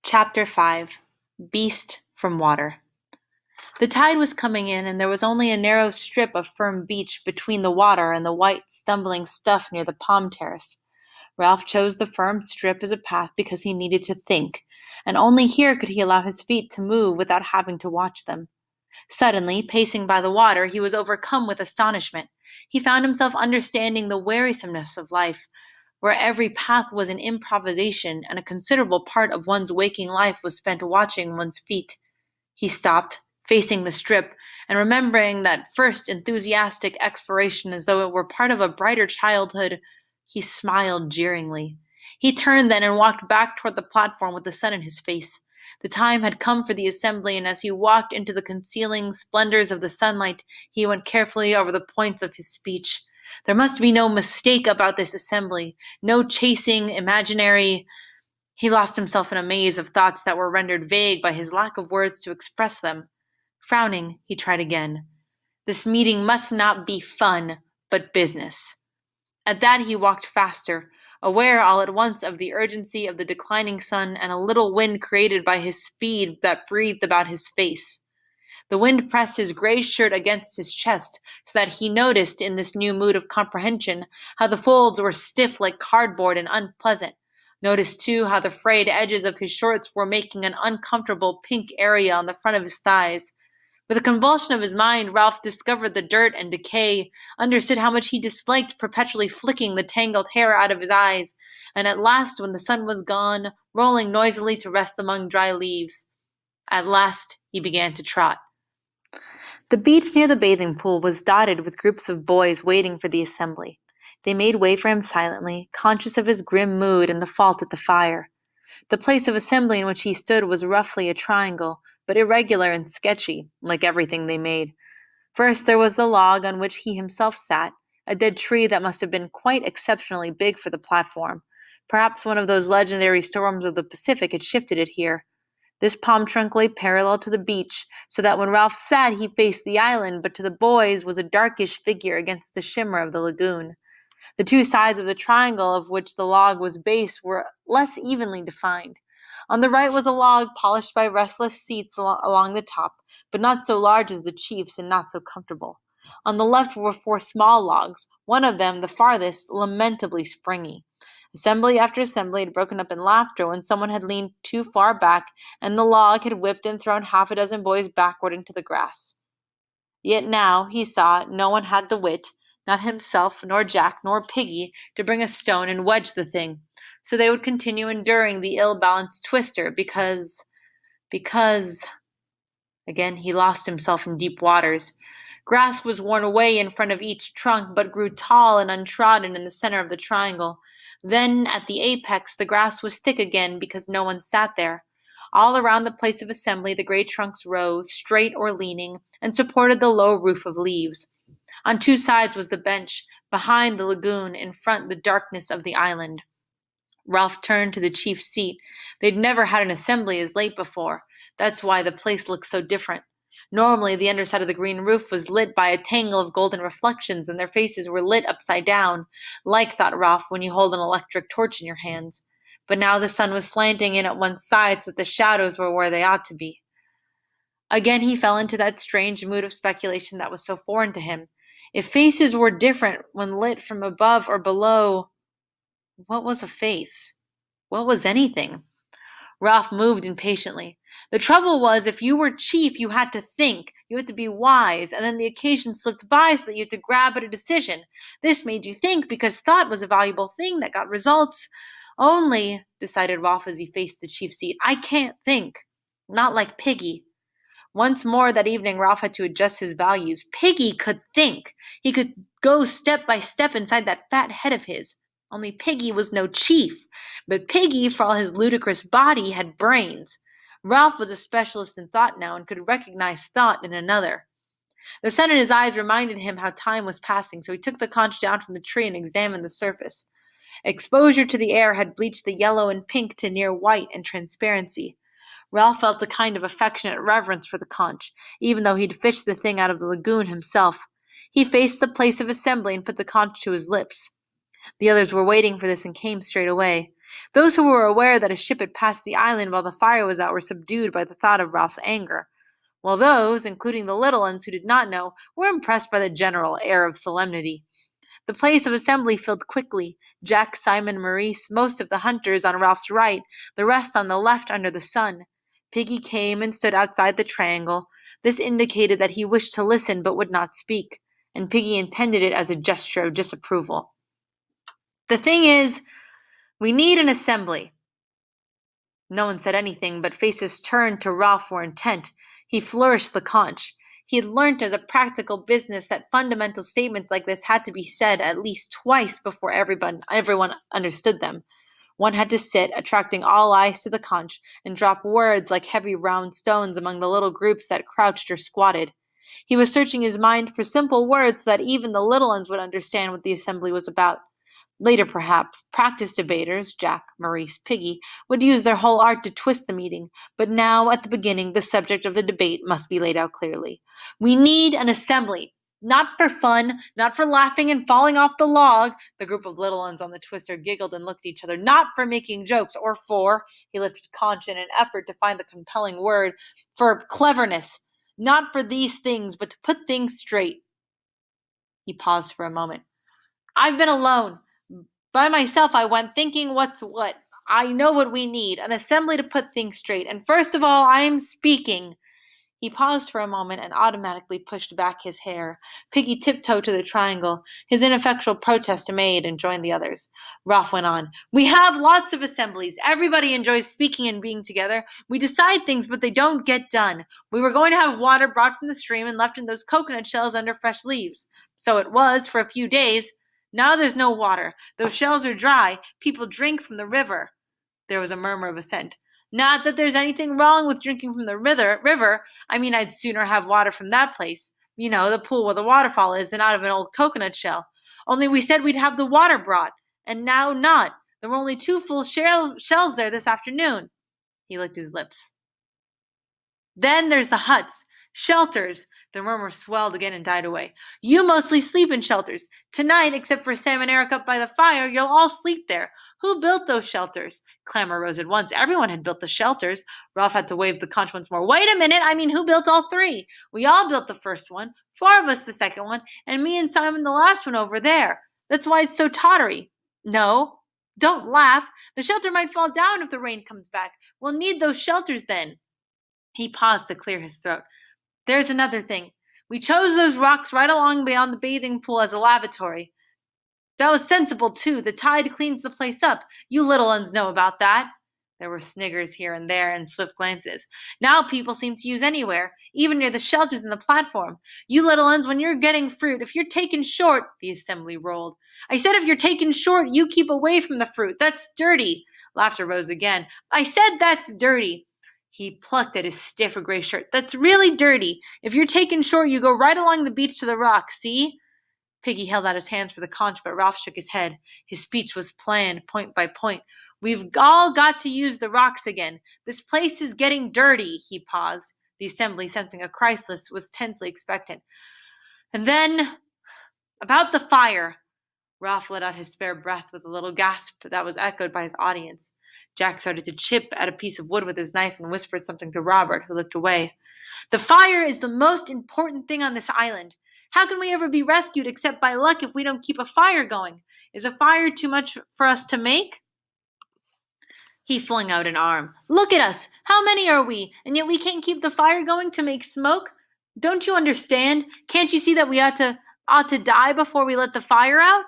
Chapter 5 Beast from Water. The tide was coming in, and there was only a narrow strip of firm beach between the water and the white, stumbling stuff near the palm terrace. Ralph chose the firm strip as a path because he needed to think, and only here could he allow his feet to move without having to watch them. Suddenly, pacing by the water, he was overcome with astonishment. He found himself understanding the wearisomeness of life, where every path was an improvisation and a considerable part of one's waking life was spent watching one's feet. He stopped, facing the strip, and remembering that first enthusiastic exploration as though it were part of a brighter childhood, he smiled jeeringly. He turned then and walked back toward the platform with the sun in his face. The time had come for the assembly, and as he walked into the concealing splendors of the sunlight, he went carefully over the points of his speech. There must be no mistake about this assembly, no chasing imaginary. He lost himself in a maze of thoughts that were rendered vague by his lack of words to express them. Frowning, he tried again. This meeting must not be fun, but business. At that he walked faster, aware all at once of the urgency of the declining sun and a little wind created by his speed that breathed about his face. The wind pressed his gray shirt against his chest, so that he noticed in this new mood of comprehension how the folds were stiff like cardboard and unpleasant. Noticed, too, how the frayed edges of his shorts were making an uncomfortable pink area on the front of his thighs. With a convulsion of his mind, Ralph discovered the dirt and decay, understood how much he disliked perpetually flicking the tangled hair out of his eyes, and at last, when the sun was gone, rolling noisily to rest among dry leaves, at last he began to trot. The beach near the bathing pool was dotted with groups of boys waiting for the assembly. They made way for him silently, conscious of his grim mood and the fault at the fire. The place of assembly in which he stood was roughly a triangle, but irregular and sketchy, like everything they made. First there was the log on which he himself sat, a dead tree that must have been quite exceptionally big for the platform. Perhaps one of those legendary storms of the Pacific had shifted it here. This palm trunk lay parallel to the beach, so that when Ralph sat he faced the island, but to the boys was a darkish figure against the shimmer of the lagoon. The two sides of the triangle of which the log was based were less evenly defined. On the right was a log polished by restless seats along the top, but not so large as the chief's and not so comfortable. On the left were four small logs, one of them, the farthest, lamentably springy. Assembly after assembly had broken up in laughter when someone had leaned too far back, and the log had whipped and thrown half a dozen boys backward into the grass. Yet now, he saw, no one had the wit, not himself, nor Jack, nor Piggy, to bring a stone and wedge the thing, so they would continue enduring the ill-balanced twister, because... Again he lost himself in deep waters. Grass was worn away in front of each trunk, but grew tall and untrodden in the center of the triangle. Then, at the apex, the grass was thick again because no one sat there. All around the place of assembly the great trunks rose, straight or leaning, and supported the low roof of leaves. On two sides was the bench, behind the lagoon, in front the darkness of the island. Ralph turned to the chief's seat. They'd never had an assembly as late before. That's why the place looked so different. Normally, the underside of the green roof was lit by a tangle of golden reflections, and their faces were lit upside down, like, thought Ralph, when you hold an electric torch in your hands. But now the sun was slanting in at one side so that the shadows were where they ought to be. Again he fell into that strange mood of speculation that was so foreign to him. If faces were different when lit from above or below, what was a face? What was anything? Ralph moved impatiently. The trouble was, if you were chief, you had to think, you had to be wise, and then the occasion slipped by so that you had to grab at a decision. This made you think, because thought was a valuable thing that got results. Only, decided Ralph as he faced the chief's seat, I can't think. Not like Piggy. Once more that evening Ralph had to adjust his values. Piggy could think. He could go step by step inside that fat head of his. Only Piggy was no chief. But Piggy, for all his ludicrous body, had brains. Ralph was a specialist in thought now and could recognize thought in another. The sun in his eyes reminded him how time was passing, so he took the conch down from the tree and examined the surface. Exposure to the air had bleached the yellow and pink to near white and transparency. Ralph felt a kind of affectionate reverence for the conch, even though he'd fished the thing out of the lagoon himself. He faced the place of assembly and put the conch to his lips. The others were waiting for this and came straight away. Those who were aware that a ship had passed the island while the fire was out were subdued by the thought of Ralph's anger, while those, including the little ones who did not know, were impressed by the general air of solemnity. The place of assembly filled quickly. Jack, Simon, Maurice, most of the hunters on Ralph's right, the rest on the left under the sun. Piggy came and stood outside the triangle. This indicated that he wished to listen but would not speak, and Piggy intended it as a gesture of disapproval. The thing is, we need an assembly. No one said anything, but faces turned to Ralph were intent. He flourished the conch. He had learnt as a practical business that fundamental statements like this had to be said at least twice before everyone understood them. One had to sit, attracting all eyes to the conch, and drop words like heavy round stones among the little groups that crouched or squatted. He was searching his mind for simple words so that even the little ones would understand what the assembly was about. Later, perhaps, practiced debaters, Jack, Maurice, Piggy, would use their whole art to twist the meeting, but now, at the beginning, the subject of the debate must be laid out clearly. We need an assembly. Not for fun, not for laughing and falling off the log. The group of little ones on the twister giggled and looked at each other. Not for making jokes, or for, he lifted conch in an effort to find the compelling word, for cleverness. Not for these things, but to put things straight. He paused for a moment. I've been alone. By myself I went, thinking what's what. I know what we need, an assembly to put things straight. And first of all, I'm speaking. He paused for a moment and automatically pushed back his hair. Piggy tiptoed to the triangle, his ineffectual protest made, and joined the others. Ralph went on. We have lots of assemblies. Everybody enjoys speaking and being together. We decide things, but they don't get done. We were going to have water brought from the stream and left in those coconut shells under fresh leaves. So it was for a few days. Now there's no water. Those shells are dry. People drink from the river. There was a murmur of assent. Not that there's anything wrong with drinking from the river. I mean, I'd sooner have water from that place. You know, the pool where the waterfall is than out of an old coconut shell. Only we said we'd have the water brought, and now not. There were only 2 full shells there this afternoon. He licked his lips. Then there's the huts. Shelters. The murmur swelled again and died away. You mostly sleep in shelters. Tonight, except for Sam and Eric up by the fire, you'll all sleep there. Who built those shelters? Clamor rose at once. Everyone had built the shelters. Ralph had to wave the conch once more. Wait a minute, I mean, who built all 3? We all built the first one, 4 of us the second one, and me and Simon the last one over there. That's why it's so tottery. No, don't laugh. The shelter might fall down if the rain comes back. We'll need those shelters then. He paused to clear his throat. There's another thing. We chose those rocks right along beyond the bathing pool as a lavatory. That was sensible, too. The tide cleans the place up. You little uns know about that. There were sniggers here and there and swift glances. Now people seem to use anywhere, even near the shelters and the platform. You little uns, when you're getting fruit, if you're taken short, the assembly rolled. I said if you're taken short, you keep away from the fruit. That's dirty. Laughter rose again. I said that's dirty. He plucked at his stiff gray shirt. That's really dirty. If you're taken short, you go right along the beach to the rock, see? Piggy held out his hands for the conch, but Ralph shook his head. His speech was planned, point by point. We've all got to use the rocks again. This place is getting dirty, he paused. The assembly, sensing a crisis, was tensely expectant. And then, about the fire. Ralph let out his spare breath with a little gasp that was echoed by his audience. Jack started to chip at a piece of wood with his knife and whispered something to Robert, who looked away. The fire is the most important thing on this island. How can we ever be rescued except by luck if we don't keep a fire going? Is a fire too much for us to make? He flung out an arm. Look at us! How many are we? And yet we can't keep the fire going to make smoke? Don't you understand? Can't you see that we ought to die before we let the fire out?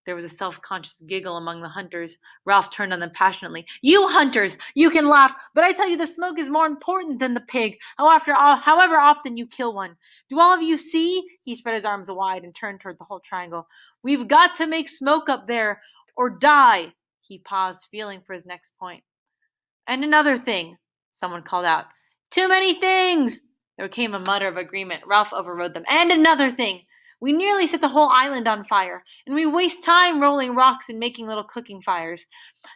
There was a self-conscious giggle among the hunters. Ralph turned on them passionately. You hunters! You can laugh, but I tell you the smoke is more important than the pig, however often you kill one. Do all of you see? He spread his arms wide and turned toward the whole triangle. We've got to make smoke up there, or die. He paused, feeling for his next point. And another thing, someone called out. Too many things! There came a mutter of agreement. Ralph overrode them. And another thing. We nearly set the whole island on fire, and we waste time rolling rocks and making little cooking fires.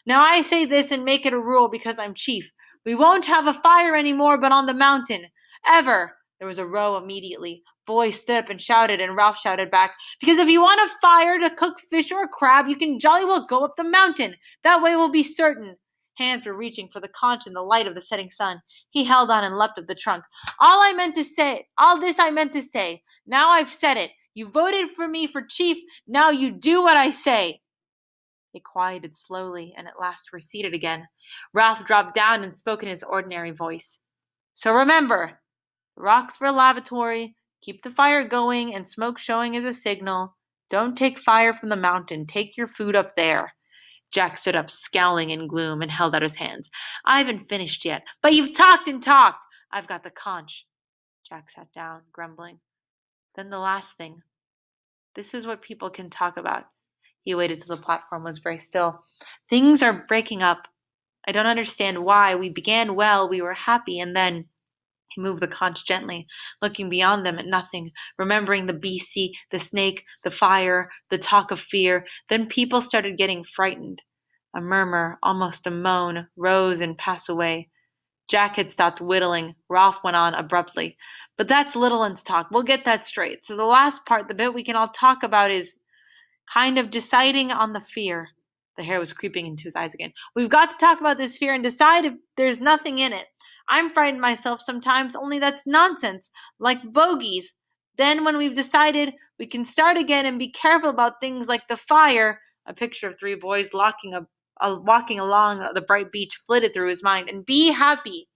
Now I say this and make it a rule because I'm chief. We won't have a fire anymore but on the mountain. Ever. There was a row immediately. Boys stood up and shouted, and Ralph shouted back, "Because if you want a fire to cook fish or crab, you can jolly well go up the mountain. That way we'll be certain." Hands were reaching for the conch in the light of the setting sun. He held on and leapt up the trunk. All this I meant to say. Now I've said it. You voted for me for chief. Now you do what I say." It quieted slowly, and at last receded again. Ralph dropped down and spoke in his ordinary voice. "So remember, the rock's for lavatory. Keep the fire going and smoke showing as a signal. Don't take fire from the mountain. Take your food up there." Jack stood up, scowling in gloom, and held out his hands. "I haven't finished yet." "But you've talked and talked." "I've got the conch." Jack sat down, grumbling. "Then the last thing. This is what people can talk about." He waited till the platform was very still. "Things are breaking up. I don't understand why. We began well, we were happy, and then—" He moved the conch gently, looking beyond them at nothing, remembering the beastie, the snake, the fire, the talk of fear. Then people started getting frightened. A murmur, almost a moan, rose and passed away. Jack had stopped whittling. Ralph went on abruptly. "But that's little un's talk. We'll get that straight. So the last part, the bit we can all talk about, is kind of deciding on the fear." The hair was creeping into his eyes again. "We've got to talk about this fear and decide if there's nothing in it. I'm frightened myself sometimes, only that's nonsense, like bogies. Then when we've decided, we can start again and be careful about things like the fire." A picture of three boys walking along the bright beach flitted through his mind. "And be happy."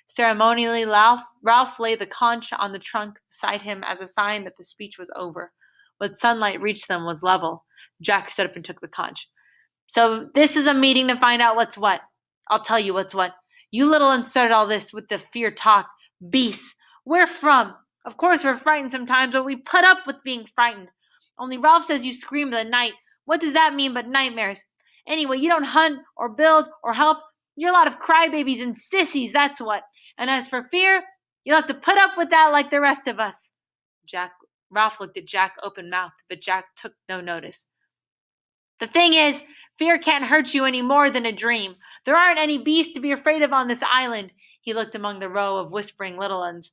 Ceremonially, Ralph laid the conch on the trunk beside him as a sign that the speech was over. What sunlight reached them was level. Jack stood up and took the conch. "So this is a meeting to find out what's what. I'll tell you what's what. You little uns started all this with the fear talk. Beasts. Where from? Of course we're frightened sometimes, but we put up with being frightened. Only Ralph says you scream in the night. What does that mean but nightmares? Anyway, you don't hunt or build or help. You're a lot of crybabies and sissies, that's what. And as for fear, you'll have to put up with that like the rest of us." Ralph looked at Jack open-mouthed, but Jack took no notice. "The thing is, fear can't hurt you any more than a dream. There aren't any beasts to be afraid of on this island." He looked among the row of whispering little uns.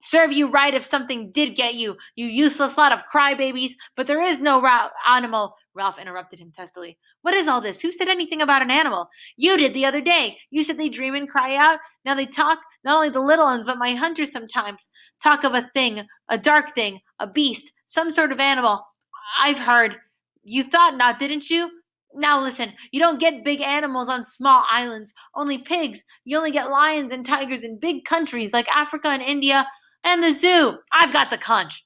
"Serve you right if something did get you, you useless lot of crybabies, but there is no animal." Ralph interrupted him testily. "What is all this? Who said anything about an animal?" "You did the other day. You said they dream and cry out. Now they talk, not only the little uns, but my hunters sometimes. Talk of a thing, a dark thing, a beast, some sort of animal. I've heard. You thought not, didn't you? Now listen, you don't get big animals on small islands, only pigs. You only get lions and tigers in big countries like Africa and India and the zoo. I've got the conch.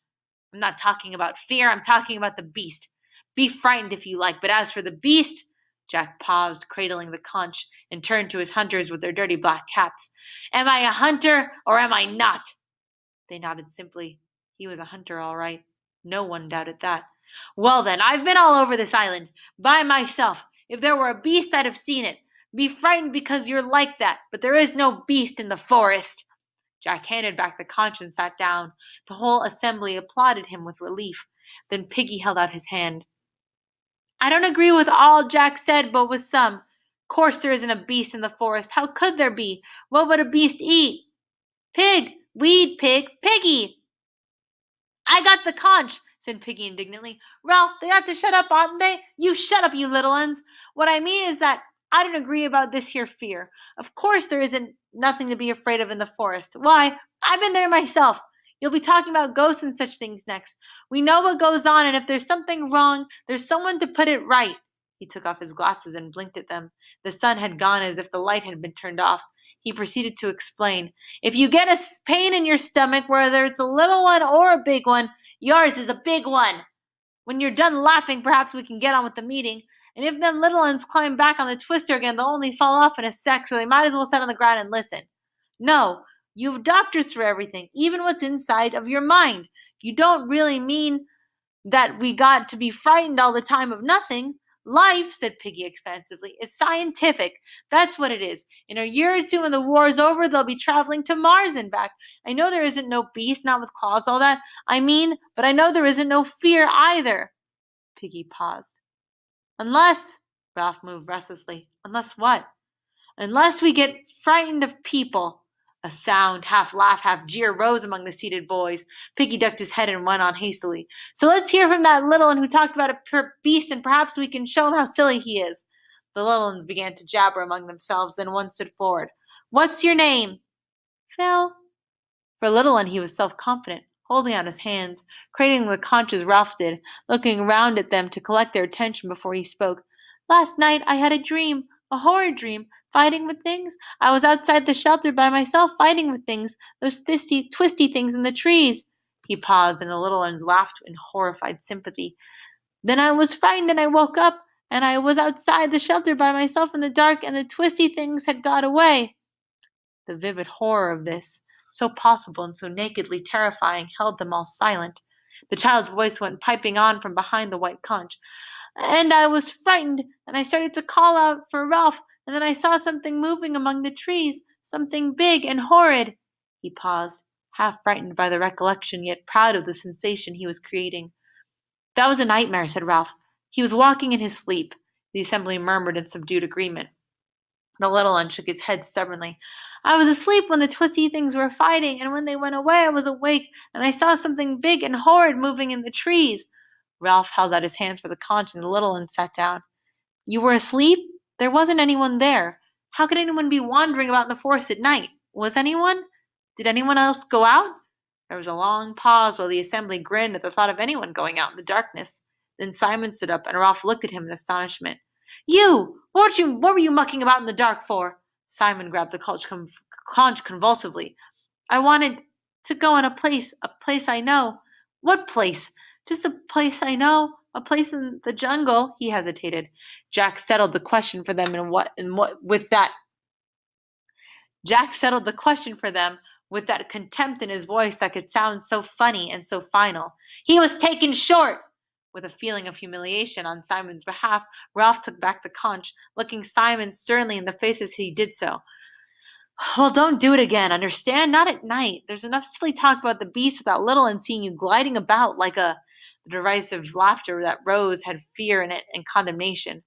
I'm not talking about fear, I'm talking about the beast. Be frightened if you like, but as for the beast—" Jack paused, cradling the conch, and turned to his hunters with their dirty black caps. "Am I a hunter or am I not?" They nodded simply. He was a hunter, all right. No one doubted that. "Well then, I've been all over this island, by myself. If there were a beast, I'd have seen it. Be frightened because you're like that, but there is no beast in the forest." Jack handed back the conch and sat down. The whole assembly applauded him with relief. Then Piggy held out his hand. "I don't agree with all Jack said, but with some. Course there isn't a beast in the forest. How could there be? What would a beast eat?" "Pig! Weed pig! Piggy!" "I got the conch," said Piggy indignantly. "Ralph, they ought to shut up, oughtn't they? You shut up, you little uns. What I mean is that I don't agree about this here fear. Of course there isn't nothing to be afraid of in the forest. Why, I've been there myself. You'll be talking about ghosts and such things next. We know what goes on, and if there's something wrong, there's someone to put it right." He took off his glasses and blinked at them. The sun had gone as if the light had been turned off. He proceeded to explain. "If you get a pain in your stomach, whether it's a little one or a big one, yours is a big one. When you're done laughing, perhaps we can get on with the meeting. And if them little uns climb back on the twister again, they'll only fall off in a sec, so they might as well sit on the ground and listen. No, you've doctors for everything, even what's inside of your mind. You don't really mean that we got to be frightened all the time of nothing. Life," said Piggy expansively, "is scientific. That's what it is. In a year or two, when the war's over, they'll be traveling to Mars and back. I know there isn't no beast, not with claws, all that. But I know there isn't no fear either." Piggy paused. "Unless—" Ralph moved restlessly. "Unless what?" "Unless we get frightened of people. A sound, half laugh, half jeer, rose among the seated boys. Piggy ducked his head and went on hastily. "So let's hear from that little one who talked about a beast, and perhaps we can show him how silly he is." The little ones began to jabber among themselves, then one stood forward. "What's your name?" "Phil." For a little one he was self-confident, holding out his hands, cradling the conch as Ralph did, looking round at them to collect their attention before he spoke. "Last night I had a dream, a horrid dream, fighting with things. I was outside the shelter by myself fighting with things, those twisty things in the trees." He paused, and the little ones laughed in horrified sympathy. "Then I was frightened and I woke up, and I was outside the shelter by myself in the dark, and the twisty things had got away." The vivid horror of this, so possible and so nakedly terrifying, held them all silent. The child's voice went piping on from behind the white conch. "And I was frightened, and I started to call out for Ralph, and then I saw something moving among the trees, something big and horrid." He paused, half frightened by the recollection, yet proud of the sensation he was creating. "That was a nightmare," said Ralph. "He was walking in his sleep." The assembly murmured in subdued agreement. The little one shook his head stubbornly. "I was asleep when the twisty things were fighting, and when they went away I was awake, and I saw something big and horrid moving in the trees." Ralph held out his hands for the conch, and the little one sat down. "You were asleep? There wasn't anyone there. How could anyone be wandering about in the forest at night? Was anyone? Did anyone else go out?" There was a long pause while the assembly grinned at the thought of anyone going out in the darkness. Then Simon stood up, and Ralph looked at him in astonishment. "You! What were you mucking about in the dark for?" Simon grabbed the conch convulsively. "I wanted to go in a place I know." "What place?" "Just a place I know, a place in the jungle." He hesitated. Jack settled the question for them Jack settled the question for them with that contempt in his voice that could sound so funny and so final. "He was taken short." With a feeling of humiliation on Simon's behalf, Ralph took back the conch, looking Simon sternly in the face as he did so. "Well, don't do it again, understand? Not at night. There's enough silly talk about the beast without little and seeing you gliding about like a—" The derisive laughter that rose had fear in it and condemnation.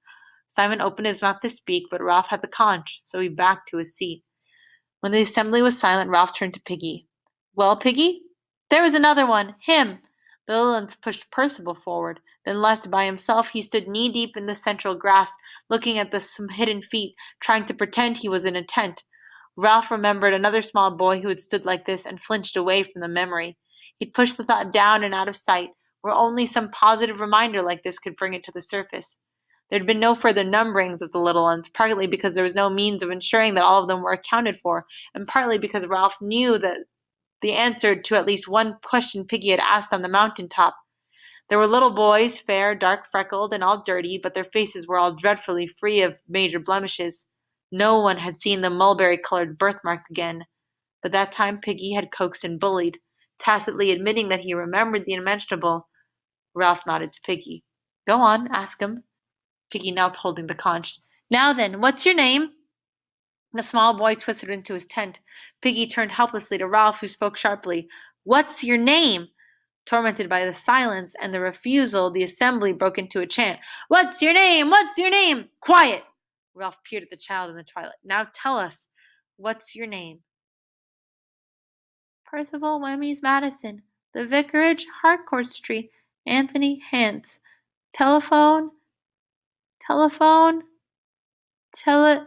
Simon opened his mouth to speak, but Ralph had the conch, so he backed to his seat. When the assembly was silent, Ralph turned to Piggy. "Well, Piggy?" "There was another one. Him." The little ones pushed Percival forward. Then left by himself, he stood knee-deep in the central grass, looking at the hidden feet, trying to pretend he was in a tent. Ralph remembered another small boy who had stood like this, and flinched away from the memory. He'd pushed the thought down and out of sight, where only some positive reminder like this could bring it to the surface. There had been no further numberings of the little ones, partly because there was no means of ensuring that all of them were accounted for, and partly because Ralph knew that the answer to at least one question Piggy had asked on the mountain top. There were little boys, fair, dark-freckled, and all dirty, but their faces were all dreadfully free of major blemishes. No one had seen the mulberry-colored birthmark again. But that time Piggy had coaxed and bullied, tacitly admitting that he remembered the unmentionable. Ralph nodded to Piggy. "Go on, ask him." Piggy knelt holding the conch. "Now then, what's your name?" The small boy twisted into his tent. Piggy turned helplessly to Ralph, who spoke sharply. "What's your name?" Tormented by the silence and the refusal, the assembly broke into a chant. "What's your name? What's your name?" "Quiet!" Ralph peered at the child in the twilight. "Now tell us, what's your name?" "Percival Wemmys Madison. The Vicarage, Harcourt Street. Anthony Hance. Telephone. Telephone. Tele—"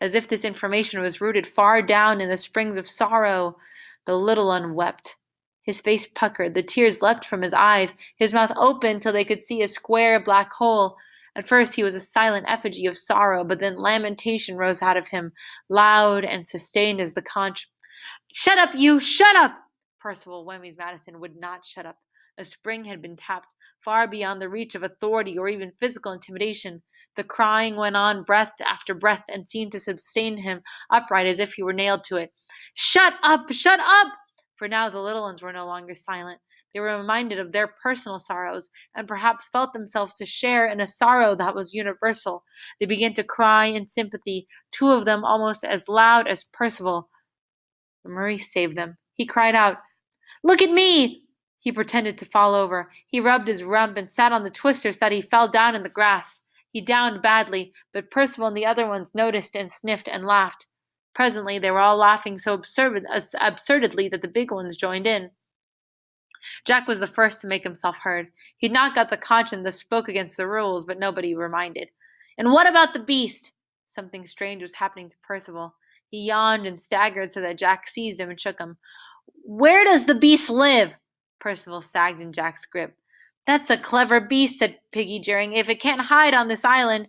As if this information was rooted far down in the springs of sorrow, the little one wept. His face puckered, the tears leapt from his eyes, his mouth opened till they could see a square black hole. At first he was a silent effigy of sorrow, but then lamentation rose out of him, loud and sustained as the conch. "Shut up, you! Shut up!" Percival Wemmys Madison would not shut up. A spring had been tapped, far beyond the reach of authority or even physical intimidation. The crying went on breath after breath and seemed to sustain him upright as if he were nailed to it. "Shut up! Shut up!" For now the little ones were no longer silent. They were reminded of their personal sorrows, and perhaps felt themselves to share in a sorrow that was universal. They began to cry in sympathy, two of them almost as loud as Percival. Maurice saved them. He cried out, "Look at me!" He pretended to fall over. He rubbed his rump and sat on the twister so that he fell down in the grass. He downed badly, but Percival and the other ones noticed and sniffed and laughed. Presently, they were all laughing so absurdly that the big ones joined in. Jack was the first to make himself heard. He'd not got the conch and thus spoke against the rules, but nobody reminded. And what about the beast? Something strange was happening to Percival. He yawned and staggered so that Jack seized him and shook him. Where does the beast live? Percival sagged in Jack's grip. That's a clever beast, said Piggy, jeering. If it can't hide on this island.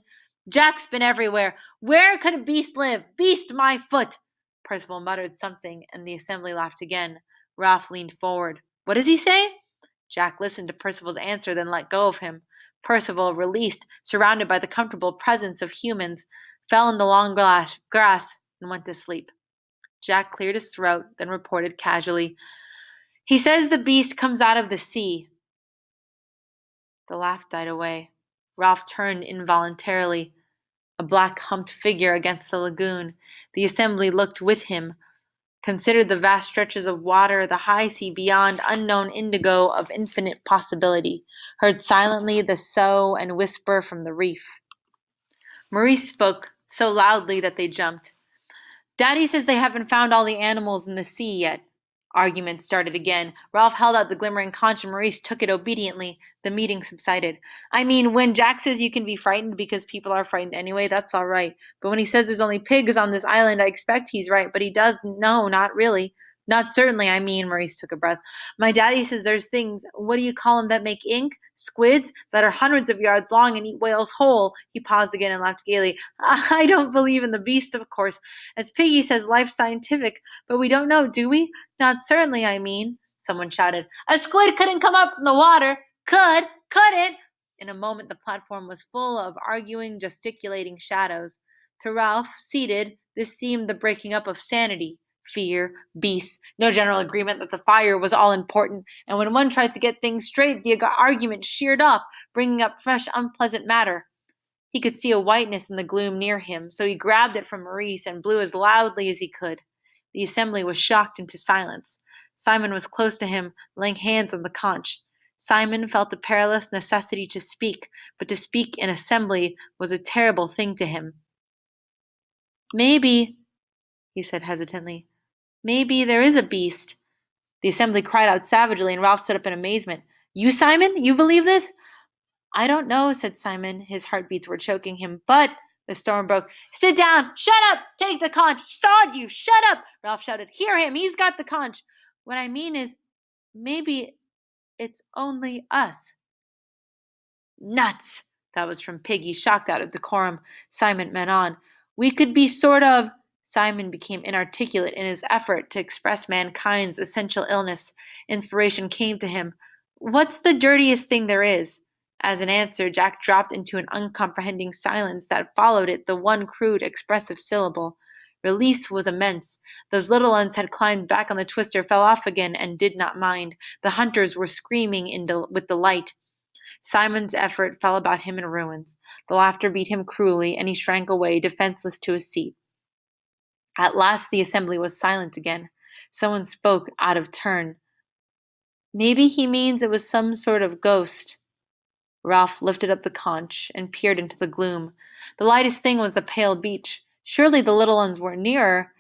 Jack's been everywhere. Where could a beast live? Beast my foot! Percival muttered something, and the assembly laughed again. Ralph leaned forward. What does he say? Jack listened to Percival's answer, then let go of him. Percival, released, surrounded by the comfortable presence of humans, fell in the long grass and went to sleep. Jack cleared his throat, then reported casually, He says the beast comes out of the sea. The laugh died away. Ralph turned involuntarily. A black humped figure against the lagoon. The assembly looked with him, considered the vast stretches of water, the high sea beyond, unknown indigo of infinite possibility, heard silently the sough and whisper from the reef. Maurice spoke so loudly that they jumped. Daddy says they haven't found all the animals in the sea yet. Argument started again. Ralph held out the glimmering conch and Maurice took it obediently. The meeting subsided. I mean, when Jack says you can be frightened because people are frightened anyway, that's all right. But when he says there's only pigs on this island, I expect he's right. But he does no, not really. Not certainly, I mean, Maurice took a breath. My daddy says there's things, what do you call them, that make ink? Squids that are hundreds of yards long and eat whales whole. He paused again and laughed gaily. I don't believe in the beast, of course. As Piggy says, life's scientific. But we don't know, do we? Not certainly, I mean, someone shouted. A squid couldn't come up from the water. Couldn't. In a moment, the platform was full of arguing, gesticulating shadows. To Ralph, seated, this seemed the breaking up of sanity. Fear, beasts, no general agreement that the fire was all important, and when one tried to get things straight, the argument sheared off, bringing up fresh, unpleasant matter. He could see a whiteness in the gloom near him, so he grabbed it from Maurice and blew as loudly as he could. The assembly was shocked into silence. Simon was close to him, laying hands on the conch. Simon felt the perilous necessity to speak, but to speak in assembly was a terrible thing to him. Maybe, he said hesitantly, maybe there is a beast. The assembly cried out savagely, and Ralph stood up in amazement. You, Simon? You believe this? I don't know, said Simon. His heartbeats were choking him. But the storm broke. Sit down! Shut up! Take the conch! He sawed you! Shut up! Ralph shouted. Hear him! He's got the conch! What I mean is, maybe it's only us. Nuts! That was from Piggy, shocked out of decorum. Simon went on. We could be sort of... Simon became inarticulate in his effort to express mankind's essential illness. Inspiration came to him. What's the dirtiest thing there is? As an answer, Jack dropped into an uncomprehending silence that followed it the one crude, expressive syllable. Release was immense. Those little ones had climbed back on the twister, fell off again, and did not mind. The hunters were screaming with delight. Simon's effort fell about him in ruins. The laughter beat him cruelly, and he shrank away, defenseless, to his seat. At last the assembly was silent again. Someone spoke out of turn. Maybe he means it was some sort of ghost. Ralph lifted up the conch and peered into the gloom. The lightest thing was the pale beach. Surely the little ones were nearer.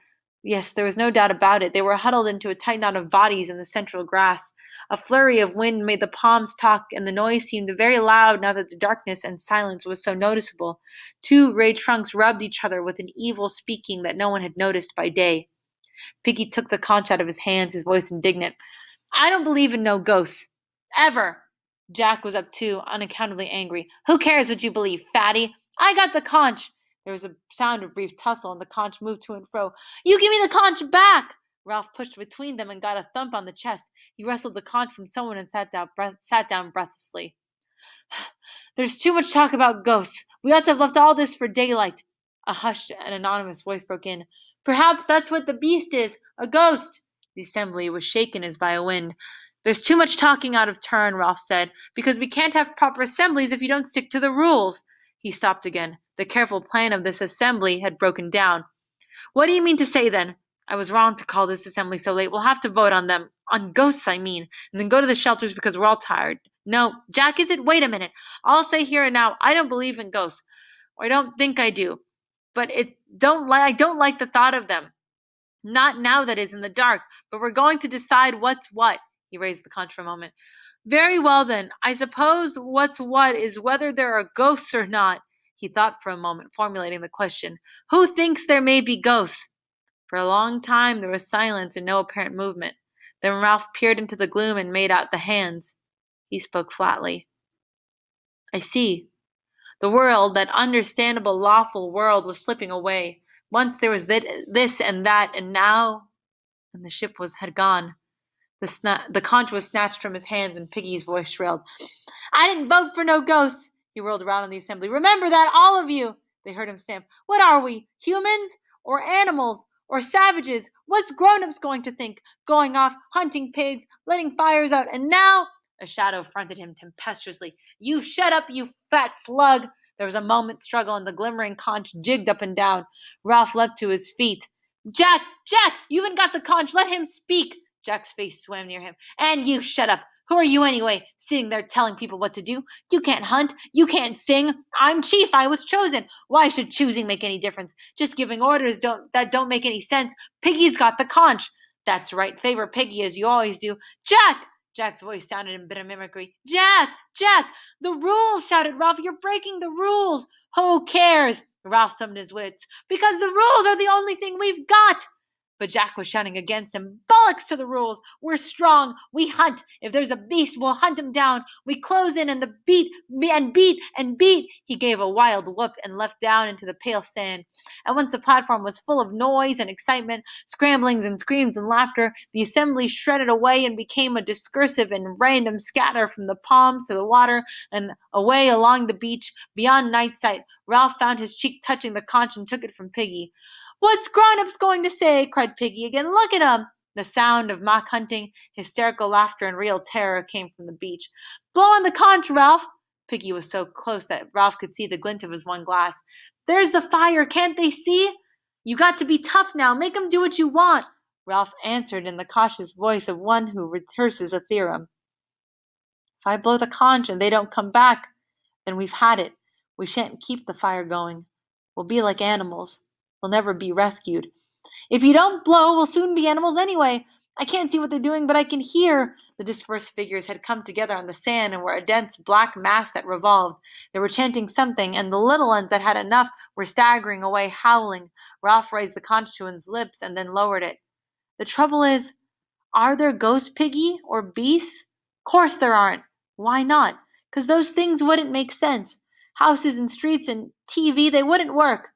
Yes, there was no doubt about it. They were huddled into a tight knot of bodies in the central grass. A flurry of wind made the palms talk, and the noise seemed very loud now that the darkness and silence was so noticeable. Two gray trunks rubbed each other with an evil speaking that no one had noticed by day. Piggy took the conch out of his hands, his voice indignant. I don't believe in no ghosts. Ever. Jack was up too, unaccountably angry. Who cares what you believe, fatty? I got the conch. There was a sound of brief tussle, and the conch moved to and fro. You give me the conch back! Ralph pushed between them and got a thump on the chest. He wrestled the conch from someone and sat down breathlessly. There's too much talk about ghosts. We ought to have left all this for daylight. A hushed and anonymous voice broke in. Perhaps that's what the beast is, a ghost. The assembly was shaken as by a wind. There's too much talking out of turn, Ralph said, because we can't have proper assemblies if you don't stick to the rules. He stopped again. The careful plan of this assembly had broken down. What do you mean to say, then? I was wrong to call this assembly so late. We'll have to vote on them. On ghosts, I mean. And then go to the shelters because we're all tired. No, Jack, is it? Wait a minute. I'll say here and now, I don't believe in ghosts. Or I don't think I do. But I don't like the thought of them. Not now, that is, in the dark, but we're going to decide what's what. He raised the conch for a moment. Very well, then. I suppose what's what is whether there are ghosts or not. He thought for a moment, formulating the question. Who thinks there may be ghosts? For a long time there was silence and no apparent movement. Then Ralph peered into the gloom and made out the hands. He spoke flatly. I see. The world, that understandable, lawful world, was slipping away. Once there was this and that, and now... And the ship had gone. The conch was snatched from his hands, and Piggy's voice shrilled. I didn't vote for no ghosts. He whirled around in the assembly. Remember that, all of you. They heard him stamp. What are we, humans? Or animals? Or savages? What's grown-ups going to think? Going off, hunting pigs, letting fires out, and now... A shadow fronted him tempestuously. You shut up, you fat slug! There was a moment's struggle, and the glimmering conch jigged up and down. Ralph leapt to his feet. Jack! Jack! You haven't got the conch! Let him speak! Jack's face swam near him. And you shut up! Who are you anyway, sitting there telling people what to do? You can't hunt. You can't sing. I'm chief. I was chosen. Why should choosing make any difference? Just giving orders that don't make any sense. Piggy's got the conch. That's right. Favor Piggy as you always do. Jack! Jack's voice sounded in bitter mimicry. Jack! Jack! The rules! Shouted Ralph. You're breaking the rules. Who cares? Ralph summoned his wits. Because the rules are the only thing we've got. But Jack was shouting against him. Bollocks to the rules! We're strong! We hunt! If there's a beast, we'll hunt him down! We close in and beat! He gave a wild whoop and leapt down into the pale sand. And once the platform was full of noise and excitement, scramblings and screams and laughter, the assembly shredded away and became a discursive and random scatter from the palms to the water and away along the beach beyond night sight. Ralph found his cheek touching the conch and took it from Piggy. What's grown-ups going to say? Cried Piggy again. Look at 'em! The sound of mock hunting, hysterical laughter, and real terror came from the beach. Blow on the conch, Ralph! Piggy was so close that Ralph could see the glint of his one glass. There's the fire! Can't they see? You got to be tough now. Make 'em do what you want. Ralph answered in the cautious voice of one who rehearses a theorem. If I blow the conch and they don't come back, then we've had it. We shan't keep the fire going. We'll be like animals. We'll never be rescued. If you don't blow, we'll soon be animals anyway. I can't see what they're doing, but I can hear. The dispersed figures had come together on the sand and were a dense black mass that revolved. They were chanting something, and the little ones that had enough were staggering away, howling. Ralph raised the conch to his lips and then lowered it. The trouble is, are there ghosts, Piggy, or beasts? Course there aren't. Why not? 'Cause those things wouldn't make sense. Houses and streets and TV, they wouldn't work.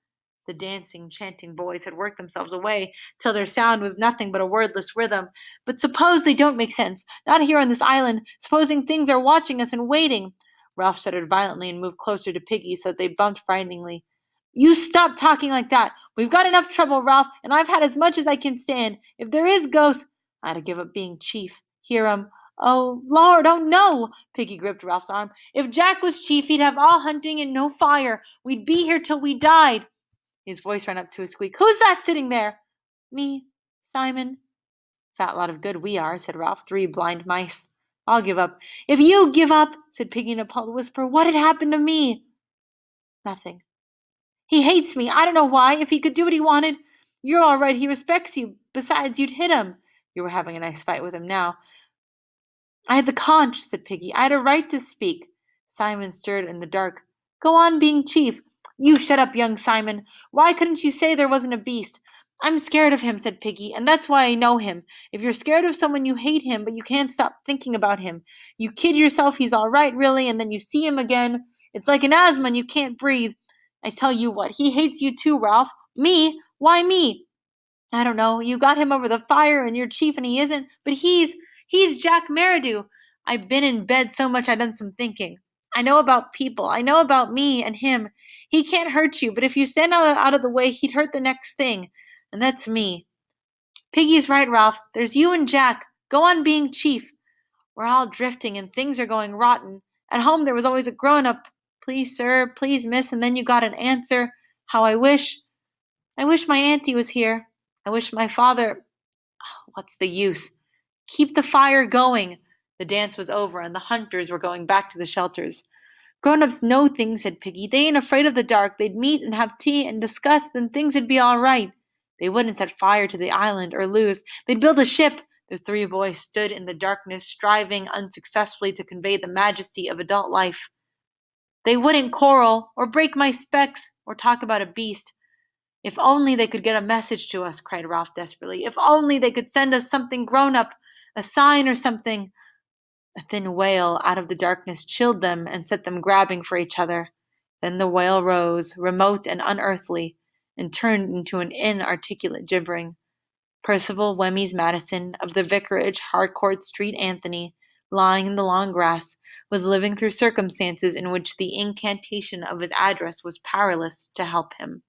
The dancing, chanting boys had worked themselves away till their sound was nothing but a wordless rhythm. But suppose they don't make sense. Not here on this island. Supposing things are watching us and waiting. Ralph shuddered violently and moved closer to Piggy so that they bumped frighteningly. You stop talking like that. We've got enough trouble, Ralph, and I've had as much as I can stand. If there is ghosts... I had to give up being chief. Hear 'em. Oh, Lord, oh no! Piggy gripped Ralph's arm. If Jack was chief, he'd have all hunting and no fire. We'd be here till we died. His voice ran up to a squeak. Who's that sitting there? Me, Simon. Fat lot of good we are, said Ralph. 3 blind mice. I'll give up. If you give up, said Piggy in a appalled whisper, what had happened to me? Nothing. He hates me. I don't know why. If he could do what he wanted. You're all right. He respects you. Besides, you'd hit him. You were having a nice fight with him now. I had the conch, said Piggy. I had a right to speak. Simon stirred in the dark. Go on being chief. You shut up, young Simon. Why couldn't you say there wasn't a beast? I'm scared of him, said Piggy, and that's why I know him. If you're scared of someone, you hate him, but you can't stop thinking about him. You kid yourself he's all right, really, and then you see him again. It's like an asthma and you can't breathe. I tell you what, he hates you too, Ralph. Me? Why me? I don't know. You got him over the fire and you're chief and he isn't, but he's Jack Meridew. I've been in bed so much I've done some thinking. I know about people. I know about me and him. He can't hurt you, but if you stand out of the way, he'd hurt the next thing. And that's me. Piggy's right, Ralph. There's you and Jack. Go on being chief. We're all drifting and things are going rotten. At home there was always a grown-up. Please, sir. Please, miss. And then you got an answer. How I wish my auntie was here. I wish my father... What's the use? Keep the fire going. The dance was over, and the hunters were going back to the shelters. Grown-ups know things, said Piggy. They ain't afraid of the dark. They'd meet and have tea and discuss, then things'd be all right. They wouldn't set fire to the island or lose. They'd build a ship. The three boys stood in the darkness, striving unsuccessfully to convey the majesty of adult life. They wouldn't quarrel, or break my specs, or talk about a beast. If only they could get a message to us, cried Ralph desperately. If only they could send us something grown up, a sign or something. A thin wail out of the darkness chilled them and set them grabbing for each other. Then the wail rose, remote and unearthly, and turned into an inarticulate gibbering. Percival Wemyss Madison, of the vicarage, Harcourt Street Anthony, lying in the long grass, was living through circumstances in which the incantation of his address was powerless to help him.